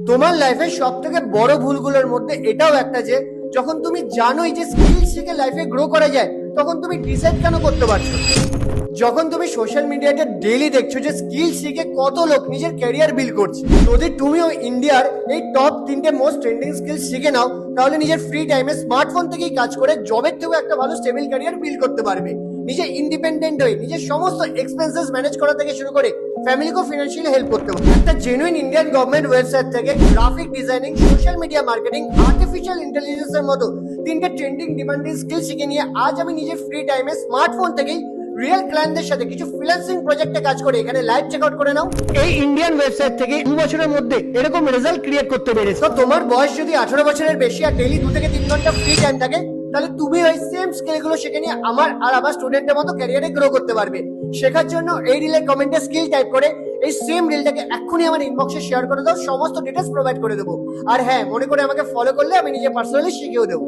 তোমার লাইফের সব থেকে বড় ভুলগুলোর মধ্যে এটাও একটা যে যখন তুমি জানোই যে স্কিল শিখে লাইফে গ্রো করা যায় তখন তুমি ডিসাইড কেন করতে পারছো না? যখন তুমি সোশ্যাল মিডিয়াতে ডেইলি দেখছো যে স্কিল শিখে কত লোক নিজের ক্যারিয়ার বিল্ড করছে, যদি তুমিও ইন্ডিয়ার এই টপ 3টে মোস্ট ট্রেন্ডিং স্কিল শিখে নাও তাহলে নিজের ফ্রি টাইমে স্মার্টফোন থেকেই কাজ করে জবের থেকেও একটা ভালো স্টেবল ক্যারিয়ার বিল্ড করতে পারবে। নিজে ইন্ডিপেন্ডেন্ট হয়ে নিজের সমস্ত এক্সপেন্সেস ম্যানেজ করা থেকে শুরু করে ফ্যামিলিকেও ফিনান্সিয়ালি হেল্প করতে পারবে। একটা জেনুইন ইন্ডিয়ান গভর্নমেন্ট ওয়েবসাইট থেকে graphic designing, social media marketing, artificial ইন্টেলিজেন্সের মতো 3টে ট্রেন্ডিং ডিমান্ডিং স্কিল শিখে নিয়ে আজ আমি নিজের ফ্রি টাইমে স্মার্টফোন থেকেই রিয়েল ক্লায়েন্টদের সাথে কিছু ফ্রিল্যান্সিং প্রজেক্টে কাজ করে এখানে লাইভ চেক আউট করে নাও। এই ইন্ডিয়ান ওয়েবসাইট থেকে 2 বছরের মধ্যে এরকম রেজাল্ট ক্রিয়েট করতে পেরেছো। তো তোমার বয়স যদি 18 বছরের বেশি আর ডেইলি 2 থেকে 3 ঘন্টা ফ্রি টাইম থাকে তাহলে তুমি ওই সেম স্কিলগুলো শিখে নিয়ে আমার স্টুডেন্টের মতো ক্যারিয়ারে গ্রো করতে পারবে। শেখার জন্য এই রিলের কমেন্টে স্কিল টাইপ করে এই সেম রিলটাকে এক্ষুনি আমার ইনবক্সে শেয়ার করে দাও, সমস্ত ডিটেলস প্রোভাইড করে দেবো। আর হ্যাঁ, মনে করে আমাকে ফলো করলে আমি নিজে পার্সোনালি শিখিয়েও দেবো।